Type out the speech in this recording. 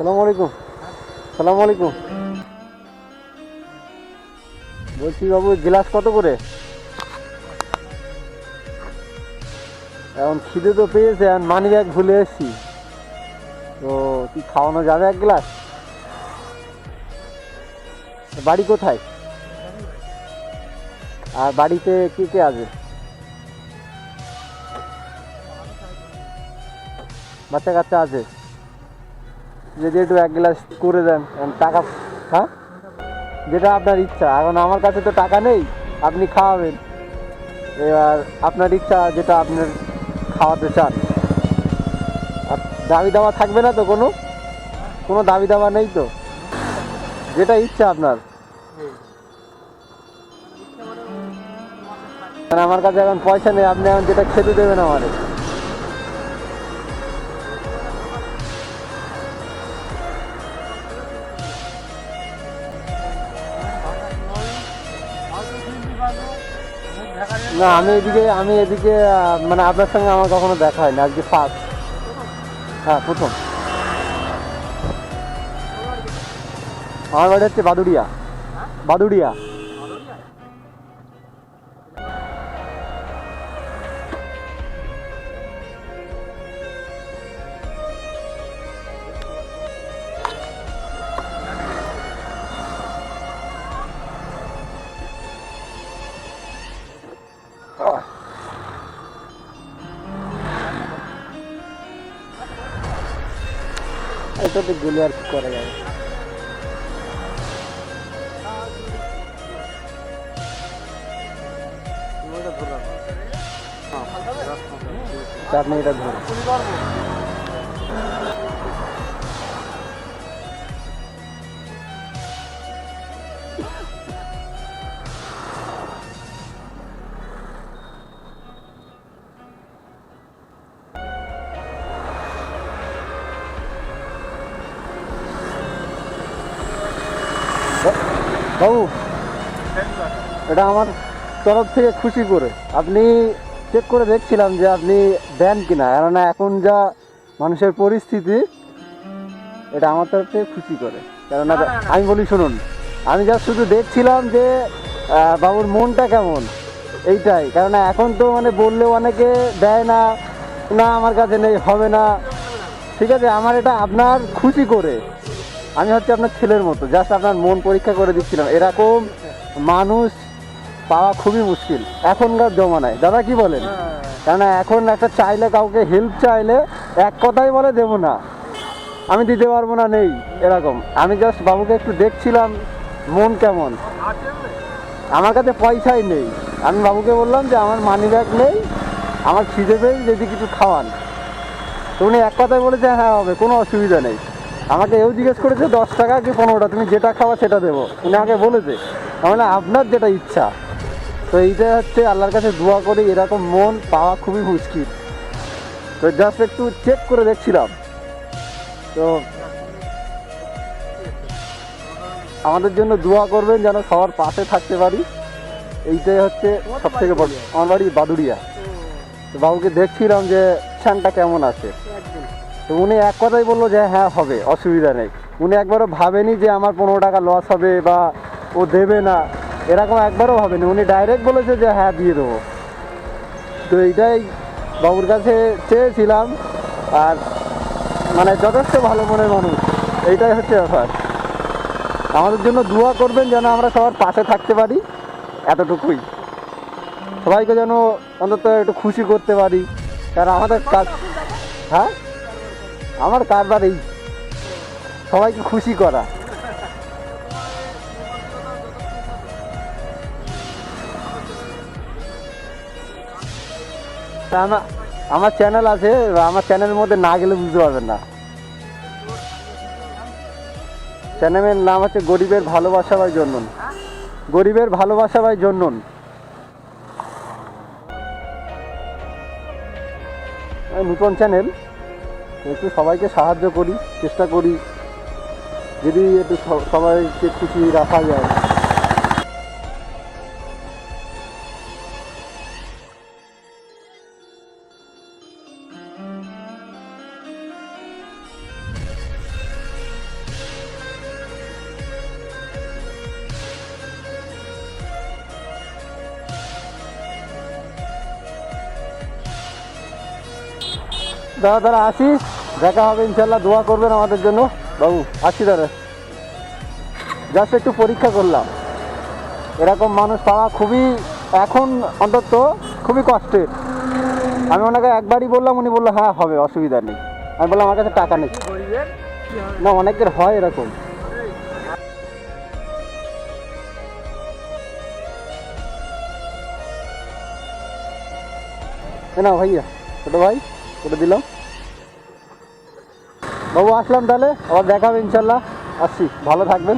সালাম আলাইকুম। সালাম আলাইকুম। বলছি বাবু, গ্লাস কত করে? এখন খিদে তো পেয়েছে, এখন মানি ব্যাগ ভুলে এসেছি, তো কি খাওয়ানো যাবে এক গ্লাস? বাড়ি কোথায়? আর বাড়িতে কে কে আছে? বাচ্চা কাচ্চা আছে? যদি একটু এক গ্লাস করে দেন। টাকা? হ্যাঁ, যেটা আপনার ইচ্ছা। এখন আমার কাছে তো টাকা নেই, আপনি খাওয়াবেন, এবার আপনার ইচ্ছা যেটা আপনার খাওয়াতে চান। আর দাবি দাওয়া থাকবে না তো? কোনো কোনো দাবি দাওয়া নেই তো? যেটা ইচ্ছা আপনার। মানে আমার কাছে এখন পয়সা নেই, আপনি এখন যেটা খেতে দেবেন আমারে। না, আমি এদিকে মানে আপনার সঙ্গে আমার কখনো দেখা হয়নি, আজকে ফার্স্ট। হ্যাঁ, প্রথম। আমার বাড়ি হচ্ছে বাদুড়িয়া। বাদুড়িয়া। এটাতে গেলে আর কি করা যাবে? আপনি এটা ধরুন। বাবু, এটা আমার তরফ থেকে খুশি করে। আপনি চেক করে দেখছিলাম যে আপনি দেন কিনা, কেননা এখন যা মানুষের পরিস্থিতি, এটা আমার তরফ থেকে খুশি করে। কেননা আমি বলি শুনুন, আমি যা শুধু দেখছিলাম যে বাবুর মনটা কেমন, এইটাই। কেননা এখন তো মানে বললেও অনেকে দেয় না, না আমার কাছে নেই, হবে না। ঠিক আছে, আমার এটা আপনার খুশি করে। আমি হচ্ছে আপনার ছেলের মতো, জাস্ট আপনার মন পরীক্ষা করে দিচ্ছিলাম। এরকম মানুষ পাওয়া খুবই মুশকিল এখনকার জমানায়, দাদা কি বলেন? কেননা এখন একটা চাইলে, কাউকে হেল্প চাইলে এক কথাই বলে দেবো না, আমি দিতে পারবো না, নেই, এরকম। আমি জাস্ট বাবুকে একটু দেখছিলাম মন কেমন। আমার কাছে পয়সাই নেই, আমি বাবুকে বললাম যে আমার মানি ব্যাগ নেই, আমার খিদে পেয়ে যদি কিছু খাওয়ান। তো উনি এক কথায় বলেছে হ্যাঁ হবে, কোনো অসুবিধা নেই। আমাকে এও জিজ্ঞেস করেছে 10 টাকা কি 15টা, তুমি যেটা খাওয়া সেটা দেবো। উনি আমাকে বলেছে, তাহলে আপনার যেটা ইচ্ছা। তো এইটা হচ্ছে আল্লাহর কাছে দোয়া করি, এরকম মন পাওয়া খুবই মুশকিল। তো জাস্ট একটু চেক করে দেখছিলাম। তো আমাদের জন্য দোয়া করবেন যেন সবার পাশে থাকতে পারি, এইটাই হচ্ছে সব থেকে বড়। আমার বাড়ি বাদুড়িয়া। তো বাবুকে দেখছিলাম যে শানটা কেমন আছে। তো উনি এক কথাই বললো যে হ্যাঁ হবে, অসুবিধা নেই। উনি একবারও ভাবেনি যে আমার 15 টাকা লস হবে বা ও দেবে না, এরকম একবারও ভাবেনি। উনি ডাইরেক্ট বলেছে যে হ্যাঁ দিয়ে দেবো। তো এইটাই বাবুর কাছে চেয়েছিলাম। আর মানে যথেষ্ট ভালো মনের মানুষ, এইটাই হচ্ছে ব্যাপার। আমাদের জন্য দোয়া করবেন যেন আমরা সবার পাশে থাকতে পারি, এতটুকুই। সবাইকে যেন অন্তত একটু খুশি করতে পারি, কারণ আমাদের কাজ। হ্যাঁ, আমার কারবার এই সবাইকে খুশি করা। তা আমার চ্যানেল আছে, আমার চ্যানেলের মধ্যে না গেলে বুঝতে পারবেন না। চ্যানেলের নাম হচ্ছে গরিবের ভালোবাসা বাই জন্মন। গরিবের ভালোবাসা বাই জন্মন। নতুন চ্যানেল, একটু সবাইকে সাহায্য করি, চেষ্টা করি যদি একটু সবাইকে খুশি রাখা যায়। দাদা দাদা আসি, দেখা হবে ইনশাল্লাহ, দোয়া করবেন আমাদের জন্য। বাবু আসি দাদা, জাস্ট একটু পরীক্ষা করলাম। এরকম মানুষ পাওয়া খুবই, এখন অন্তত খুবই কষ্টের। আমি ওনাকে একবারই বললাম, উনি বললো হ্যাঁ হবে, অসুবিধা নেই। আমি বললাম আমার কাছে টাকা নেই। না, অনেকের হয় এরকম। না ভাইয়া, ছোটো ভাই, ওটা দিলাম। বাবু আসলাম তাহলে, আবার দেখা হবে ইনশাল্লাহ। আসছি, ভালো থাকবেন।